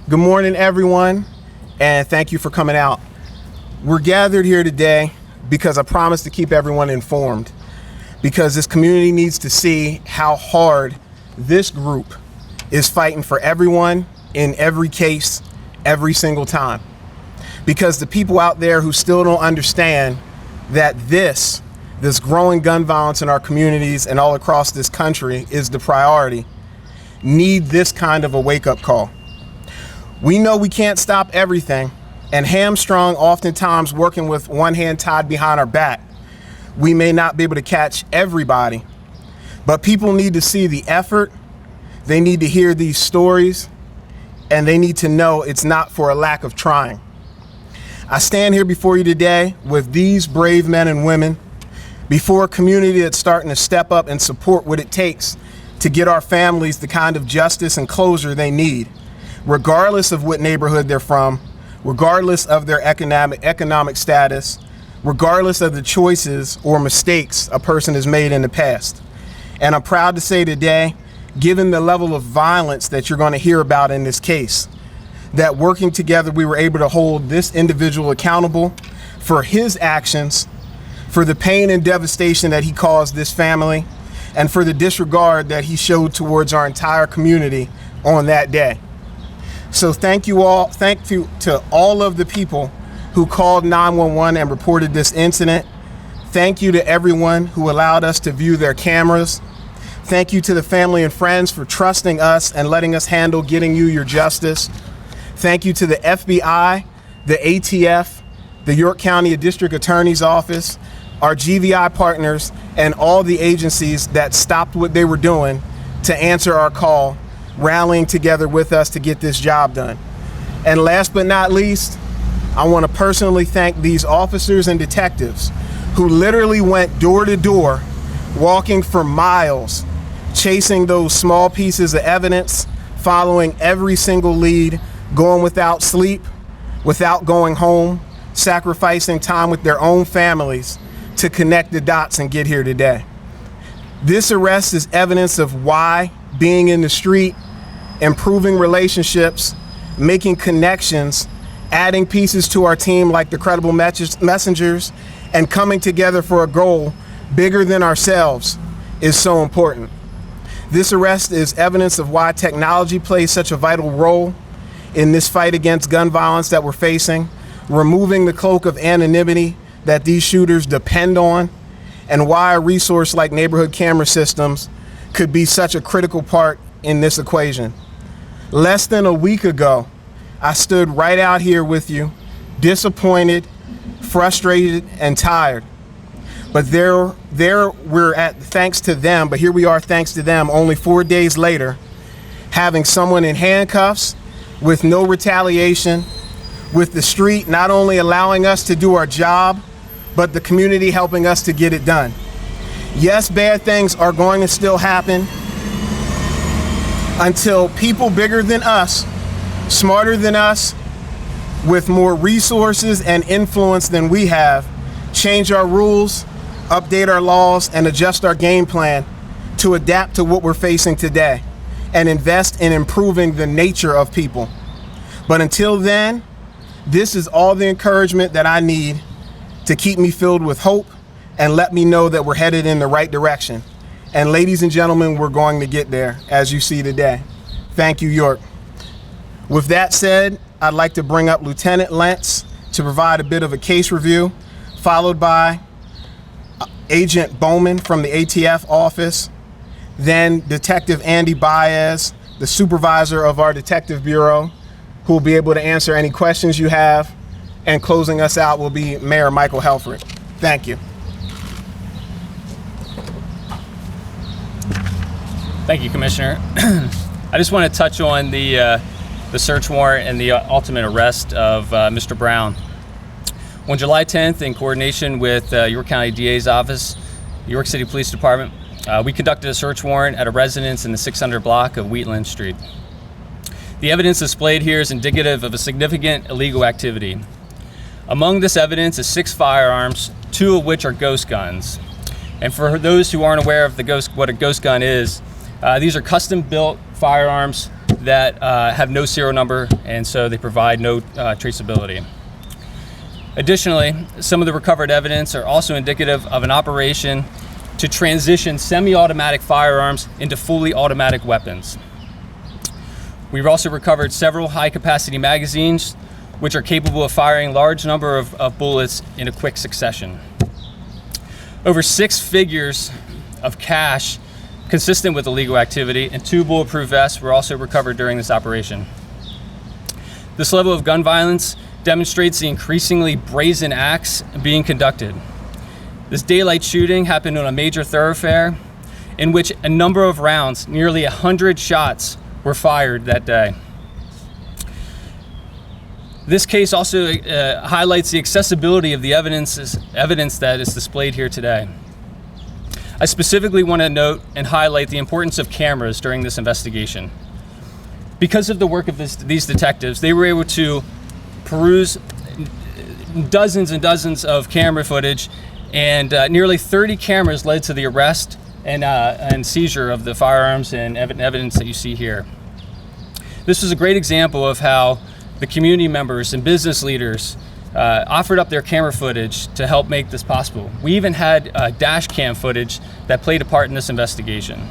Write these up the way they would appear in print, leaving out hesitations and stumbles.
Good morning, everyone, and thank you for coming out. We're gathered here today because I promised to keep everyone informed, because this community needs to see how hard this group is fighting for everyone in every case, every single time. Because the people out there who still don't understand that this growing gun violence in our communities and all across this country is the priority, need this kind of a wake-up call. We know we can't stop everything, and hamstrung, oftentimes working with one hand tied behind our back, we may not be able to catch everybody, but people need to see the effort, they need to hear these stories, and they need to know it's not for a lack of trying. I stand here before you today with these brave men and women, before a community that's starting to step up and support what it takes to get our families the kind of justice and closure they need, regardless of what neighborhood they're from, regardless of their economic status, regardless of the choices or mistakes a person has made in the past. And I'm proud to say today, given the level of violence that you're going to hear about in this case, that working together we were able to hold this individual accountable for his actions, for the pain and devastation that he caused this family, and for the disregard that he showed towards our entire community on that day. So thank you all. Thank you to all of the people who called 911 and reported this incident. Thank you to everyone who allowed us to view their cameras. Thank you to the family and friends for trusting us and letting us handle getting you your justice. Thank you to the FBI, the ATF, the York County District Attorney's Office, our GVI partners, and all the agencies that stopped what they were doing to answer our call, rallying together with us to get this job done. And last but not least, I want to personally thank these officers and detectives who literally went door to door, walking for miles, chasing those small pieces of evidence, following every single lead, going without sleep, without going home, sacrificing time with their own families to connect the dots and get here today. This arrest is evidence of why being in the street, improving relationships, making connections, adding pieces to our team like the credible messengers, and coming together for a goal bigger than ourselves is so important. This arrest is evidence of why technology plays such a vital role in this fight against gun violence that we're facing, removing the cloak of anonymity that these shooters depend on, and why a resource like neighborhood camera systems could be such a critical part in this equation. Less than a week ago, I stood right out here with you, disappointed, frustrated, and tired. But there we're at, thanks to them, but here we are thanks to them only 4 days later, having someone in handcuffs with no retaliation, with the street not only allowing us to do our job, but the community helping us to get it done. Yes, bad things are going to still happen until people bigger than us, smarter than us, with more resources and influence than we have, change our rules, update our laws, and adjust our game plan to adapt to what we're facing today and invest in improving the nature of people. But until then, this is all the encouragement that I need to keep me filled with hope and let me know that we're headed in the right direction. And ladies and gentlemen, we're going to get there, as you see today. Thank you, York. With that said, I'd like to bring up Lieutenant Lentz to provide a bit of a case review, followed by Agent Bowman from the ATF office, then Detective Andy Baez, the supervisor of our Detective Bureau, who will be able to answer any questions you have, and closing us out will be Mayor Michael Helfrich. Thank you. Thank you, Commissioner. I just want to touch on the search warrant and the ultimate arrest of Mr. Brown. On July 10th, in coordination with York County DA's office, York City Police Department, we conducted a search warrant at a residence in the 600 block of Wheatland Street. The evidence displayed here is indicative of a significant illegal activity. Among this evidence is 6 firearms, 2 of which are ghost guns. And for those who aren't aware of what a ghost gun is, these are custom-built firearms that have no serial number, and so they provide no traceability. Additionally, some of the recovered evidence are also indicative of an operation to transition semi-automatic firearms into fully automatic weapons. We've also recovered several high-capacity magazines, which are capable of firing large number of bullets in a quick succession. Over 6 figures of cash consistent with illegal activity and 2 bulletproof vests were also recovered during this operation. This level of gun violence demonstrates the increasingly brazen acts being conducted. This daylight shooting happened on a major thoroughfare in which a number of rounds, nearly 100 shots, were fired that day. This case also highlights the accessibility of the evidence that is displayed here today. I specifically want to note and highlight the importance of cameras during this investigation. Because of the work of these detectives, they were able to peruse dozens and dozens of camera footage, and nearly 30 cameras led to the arrest and seizure of the firearms and evidence that you see here. This was a great example of how the community members and business leaders offered up their camera footage to help make this possible. We even had dash cam footage that played a part in this investigation.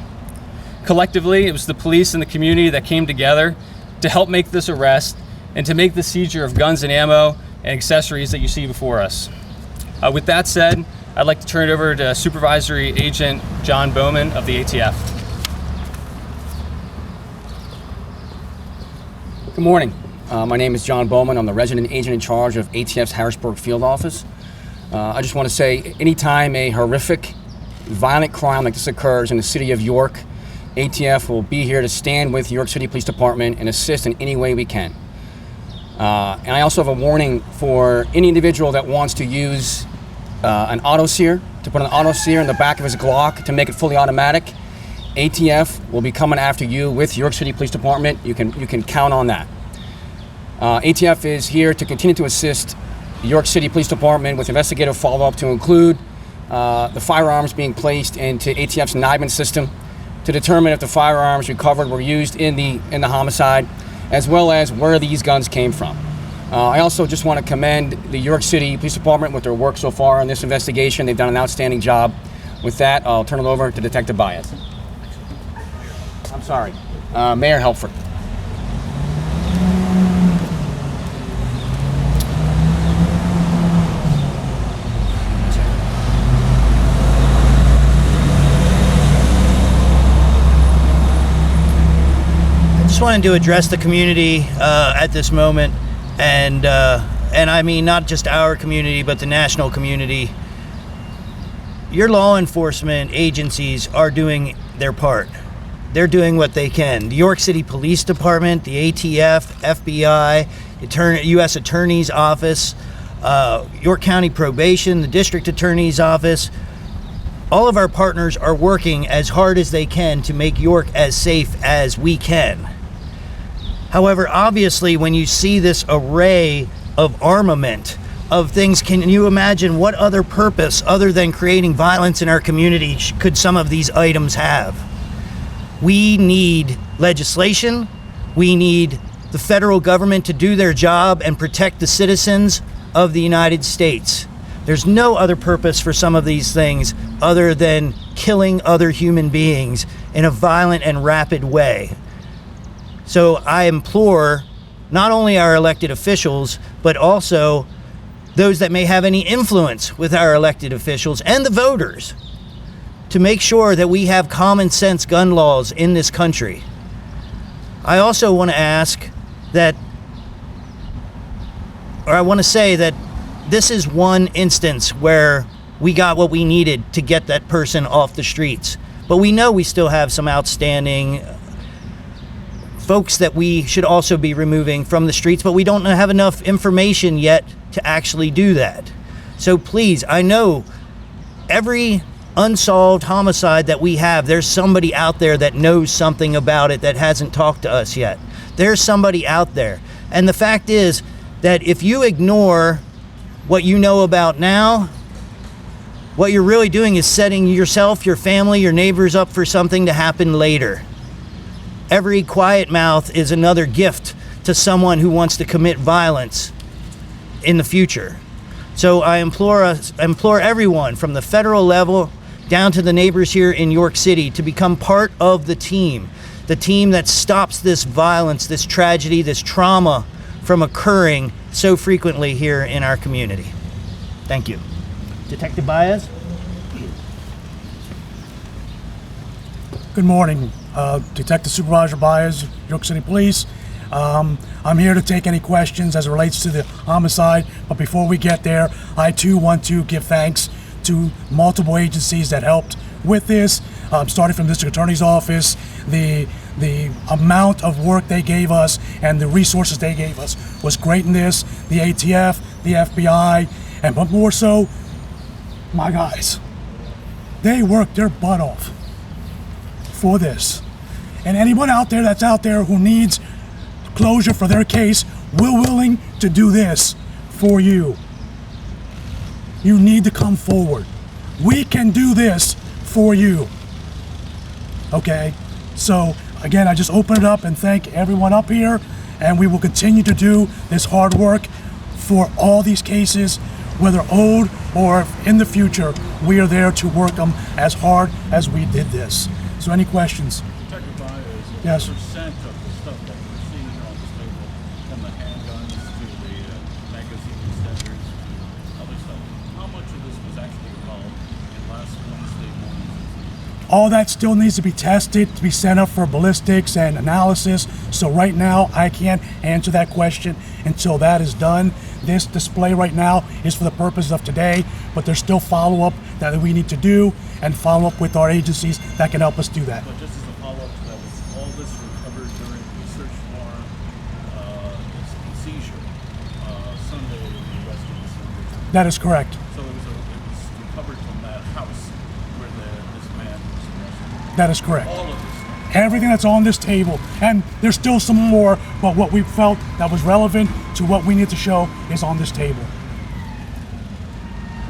Collectively, it was the police and the community that came together to help make this arrest and to make the seizure of guns and ammo and accessories that you see before us. With that said, I'd like to turn it over to Supervisory Agent John Bowman of the ATF. Good morning. My name is John Bowman. I'm the resident agent in charge of ATF's Harrisburg Field Office. I just want to say, anytime a horrific, violent crime like this occurs in the city of York, ATF will be here to stand with York City Police Department and assist in any way we can. And I also have a warning for any individual that wants to use an autosear, to put an autosear in the back of his Glock to make it fully automatic. ATF will be coming after you with York City Police Department. You can count on that. ATF is here to continue to assist the York City Police Department with investigative follow-up to include the firearms being placed into ATF's NIBIN system to determine if the firearms recovered were used in the homicide, as well as where these guns came from. I also just want to commend the York City Police Department with their work so far in this investigation. They've done an outstanding job. With that, I'll turn it over to Detective Baez. I'm sorry, Mayor Helford. I just wanted to address the community at this moment, and I mean not just our community, but the national community. Your law enforcement agencies are doing their part. They're doing what they can. The York City Police Department, the ATF, FBI, U.S. Attorney's Office, York County Probation, the District Attorney's Office. All of our partners are working as hard as they can to make York as safe as we can. However, obviously, when you see this array of armament, of things, can you imagine what other purpose other than creating violence in our community could some of these items have? We need legislation. We need the federal government to do their job and protect the citizens of the United States. There's no other purpose for some of these things other than killing other human beings in a violent and rapid way. So I implore not only our elected officials, but also those that may have any influence with our elected officials and the voters to make sure that we have common sense gun laws in this country. I also want to ask that, or I want to say that this is one instance where we got what we needed to get that person off the streets. But we know we still have some outstanding folks that we should also be removing from the streets, but we don't have enough information yet to actually do that. So please, I know every unsolved homicide that we have, there's somebody out there that knows something about it that hasn't talked to us yet. There's somebody out there. And the fact is that if you ignore what you know about now, what you're really doing is setting yourself, your family, your neighbors up for something to happen later. Every quiet mouth is another gift to someone who wants to commit violence in the future. So I implore everyone from the federal level down to the neighbors here in York City to become part of the team that stops this violence, this tragedy, this trauma from occurring so frequently here in our community. Thank you. Detective Baez? Good morning, Detective Supervisor Baez, York City Police. I'm here to take any questions as it relates to the homicide, but before we get there, I too want to give thanks to multiple agencies that helped with this, starting from District Attorney's Office. The amount of work they gave us and the resources they gave us was great in this. The ATF, the FBI, and but more so, my guys. They worked their butt off for this. And anyone out there that's out there who needs closure for their case, we're willing to do this for you. You need to come forward. We can do this for you. Okay? So, again, I just open it up and thank everyone up here, and we will continue to do this hard work for all these cases, whether old or in the future. We are there to work them as hard as we did this. So, any questions? Detective Baez, Yes. percent of the stuff that we're seeing on this table, from the handguns to the magazine extenders to other stuff, how much of this was actually involved in last Wednesday morning? All that still needs to be tested, to be sent up for ballistics and analysis. So right now, I can't answer that question until that is done. This display right now is for the purpose of today, but there's still follow-up that we need to do and follow up with our agencies that can help us do that. But just as a follow-up to that, was all this recovered during the search warrant and seizure Sunday, the arrest of this individual? That is correct. So it was recovered from that house where this man was arrested? That is correct. All of this stuff? Everything that's on this table, and there's still some more, but what we felt that was relevant to what we need to show is on this table.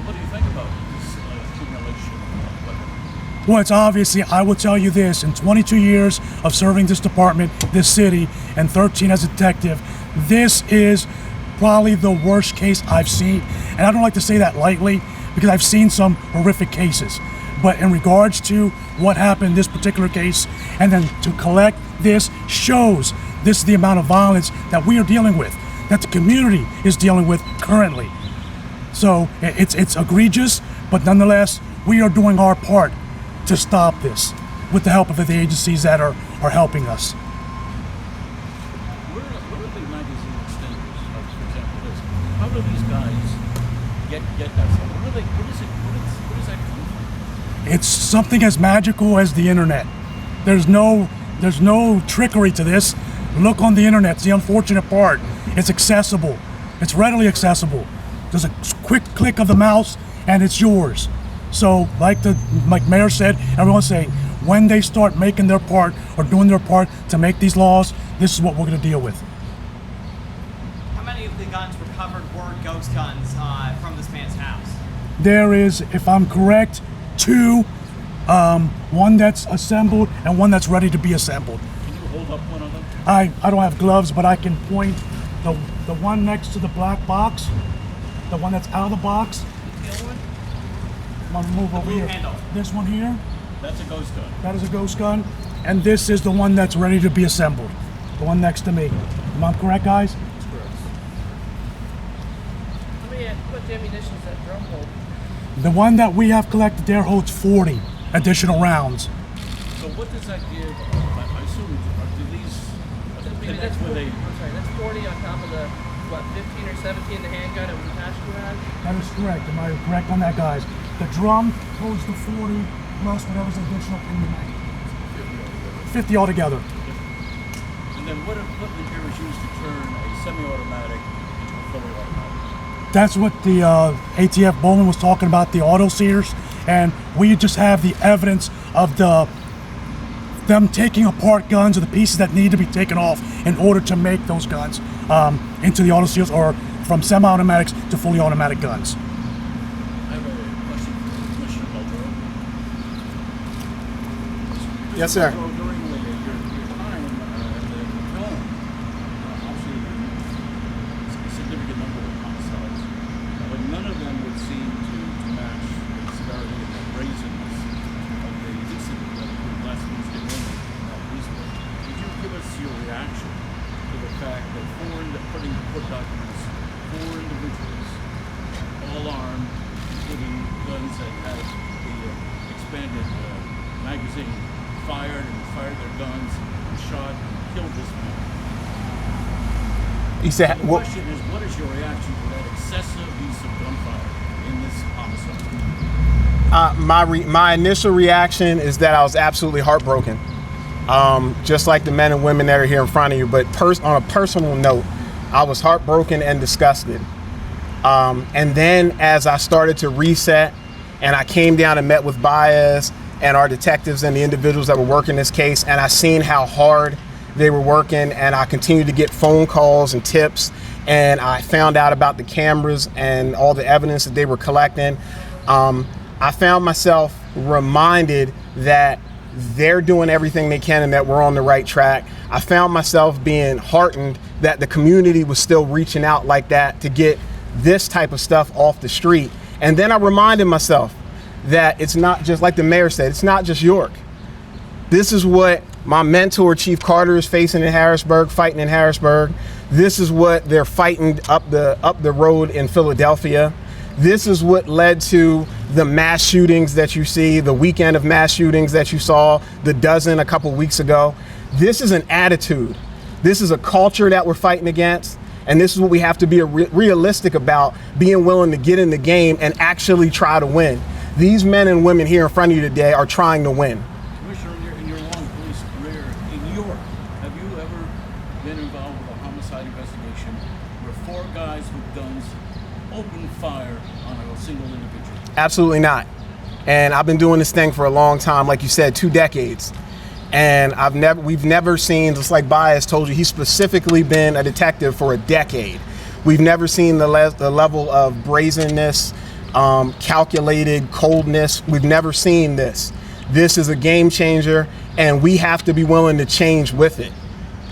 What do you think about this accumulation of weapons? Well, it's obviously, I will tell you this, in 22 years of serving this department, this city, and 13 as a detective, this is probably the worst case I've seen. And I don't like to say that lightly because I've seen some horrific cases. But in regards to what happened in this particular case, and then to collect this shows this is the amount of violence that we are dealing with, that the community is dealing with currently. So it's egregious, but nonetheless, we are doing our part to stop this with the help of the agencies that are helping us. Where are the magazine extenders, like, for example, this? How do these guys get that stuff? What does that come from? It's something as magical as the internet. There's no trickery to this. Look on the internet. It's the unfortunate part. It's accessible. It's readily accessible. There's a quick click of the mouse and it's yours. So like Mayor said, everyone's saying, when they start making their part or doing their part to make these laws, this is what we're going to deal with. How many of the guns recovered were ghost guns from this man's house? There is, if I'm correct, two, one that's assembled and one that's ready to be assembled. Can you hold up one of them? I don't have gloves, but I can point the one next to the black box, the one that's out of the box. I'm gonna move over blue here. handle. This one here, That's a ghost gun. that is a ghost gun, and this is the one that's ready to be assembled. The one next to me. Am I correct, guys? That's correct. How much ammunition does that drum hold? The one that we have collected there holds 40 additional rounds. So what does that give? I assume, do these? Maybe That's where they. I'm sorry, that's 40 on top of the, 15 or 17 the handgun and attachment had? That is correct. Am I correct on that, guys? The drum holds the 40 plus whatever's additional in the mag. 50 altogether. And then what equipment here is used to turn a semi-automatic into a fully automatic? That's what the ATF Bowman was talking about, the auto sears, and we just have the evidence of them taking apart guns or the pieces that need to be taken off in order to make those guns into the auto seals, or from semi-automatics to fully automatic guns. I have a question for Commissioner Muldrow. Yes, sir. During your time fact that putting the court documents, 4 individuals, all armed, including guns that had the expanded magazine, fired their guns and shot and killed this man. He said, The question is, what is your reaction to that excessive use of gunfire in this homicide? my initial reaction is that I was absolutely heartbroken. Just like the men and women that are here in front of you, but on a personal note, I was heartbroken and disgusted. And then as I started to reset and I came down and met with Baez and our detectives and the individuals that were working this case, and I seen how hard they were working, and I continued to get phone calls and tips, and I found out about the cameras and all the evidence that they were collecting. I found myself reminded that they're doing everything they can and that we're on the right track. I found myself being heartened that the community was still reaching out like that to get this type of stuff off the street. And then I reminded myself that it's not just, like the mayor said, it's not just York. This is what my mentor, Chief Carter, is facing in Harrisburg, fighting in Harrisburg. This is what they're fighting up the road in Philadelphia. This is what led to the mass shootings that you see, the weekend of mass shootings that you saw, the dozen a couple weeks ago. This is an attitude. This is a culture that we're fighting against. And this is what we have to be realistic about, being willing to get in the game and actually try to win. These men and women here in front of you today are trying to win. Commissioner, in your long police career in York, have you ever been involved with a homicide investigation where 4 guys with guns opened fire on a single individual? Absolutely not. And I've been doing this thing for a long time, like you said, 2 decades. And we've never seen, just like Baez told you, he's specifically been a detective for a decade. We've never seen the level of brazenness, calculated coldness. We've never seen this. This is a game changer, and we have to be willing to change with it.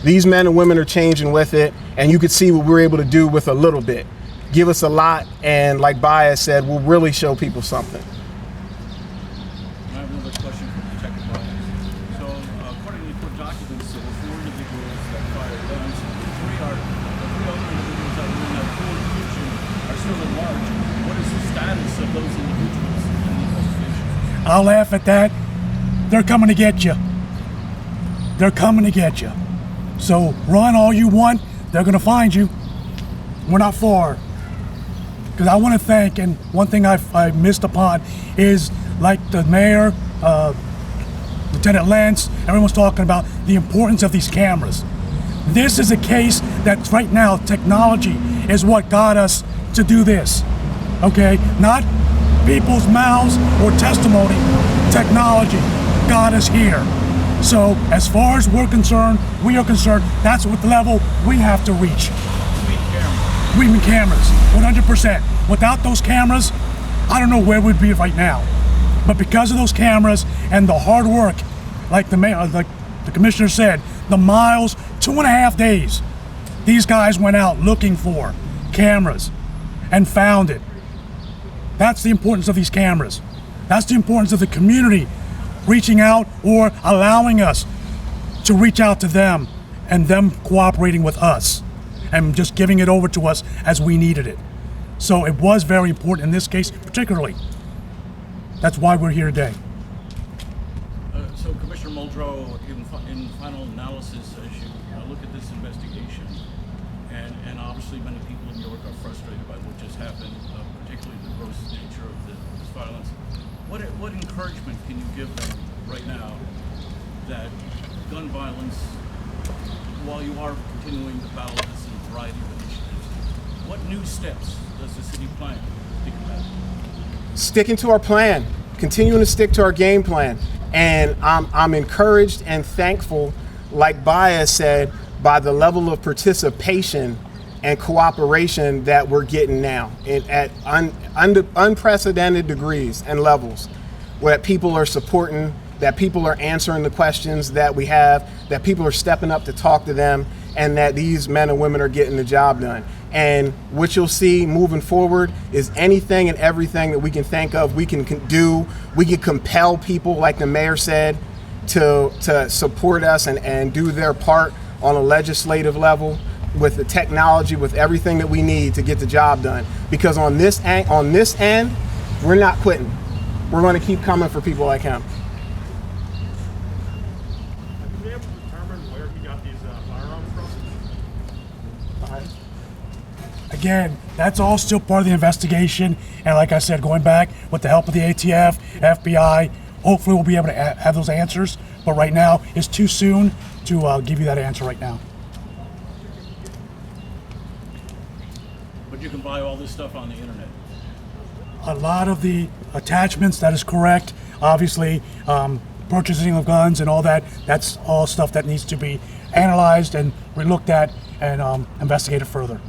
These men and women are changing with it, and you could see what we're able to do with a little bit. Give us a lot, and like Baez said, we'll really show people something. I have another question for Detective Baez. So, according to court documents, there were 4 individuals that fired guns. The 3 other individuals that were in that pool of conviction are still at large. What is the status of those individuals in the investigation? I'll laugh at that. They're coming to get you. They're coming to get you. So run all you want. They're going to find you. We're not far. Because I want to thank, and one thing I missed upon is, like the mayor, Lieutenant Lentz, everyone's talking about the importance of these cameras. This is a case that right now, technology is what got us to do this. Okay? Not people's mouths or testimony. Technology got us here. So as far as we are concerned, that's what the level we have to reach. We need cameras, 100%. Without those cameras, I don't know where we'd be right now. But because of those cameras and the hard work, like the commissioner said, the miles, 2.5 days, these guys went out looking for cameras and found it. That's the importance of these cameras. That's the importance of the community reaching out or allowing us to reach out to them and them cooperating with us and just giving it over to us as we needed it. So it was very important in this case particularly. That's why we're here today. So Commissioner Muldrow, in final analysis, as you look at this investigation, and obviously many people in New York are frustrated by what just happened, particularly the gross nature of this violence, what encouragement can you give them right now that gun violence, while you are continuing to battle this in a variety of initiatives, what new steps does the city plan to take about? Sticking to our plan, continuing to stick to our game plan. And I'm encouraged and thankful, like Baez said, by the level of participation and cooperation that we're getting now at unprecedented degrees and levels, where people are supporting, that people are answering the questions that we have, that people are stepping up to talk to them, and that these men and women are getting the job done. And what you'll see moving forward is anything and everything that we can think of, we can do. We can compel people, like the mayor said, to support us and do their part on a legislative level. with the technology, with everything that we need to get the job done. Because on this end, we're not quitting. We're going to keep coming for people like him. Have you been able to determine where he got these firearms from? Again, that's all still part of the investigation. And like I said, going back with the help of the ATF, FBI, hopefully we'll be able to have those answers. But right now, it's too soon to give you that answer right now. But you can buy all this stuff on the internet. A lot of the attachments, that is correct. Obviously, purchasing of guns and all that, that's all stuff that needs to be analyzed and relooked at and investigated further.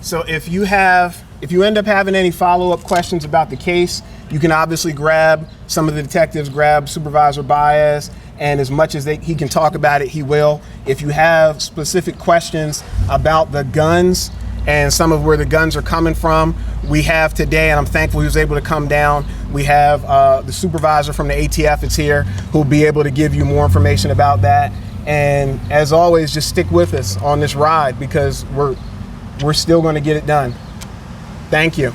So if you end up having any follow-up questions about the case, you can obviously grab some of the detectives, grab Supervisor Baez, and as much as he can talk about it, he will. If you have specific questions about the guns and some of where the guns are coming from, we have today, and I'm thankful he was able to come down, we have the supervisor from the ATF is here who'll be able to give you more information about that. And as always, just stick with us on this ride because we're still going to get it done. Thank you.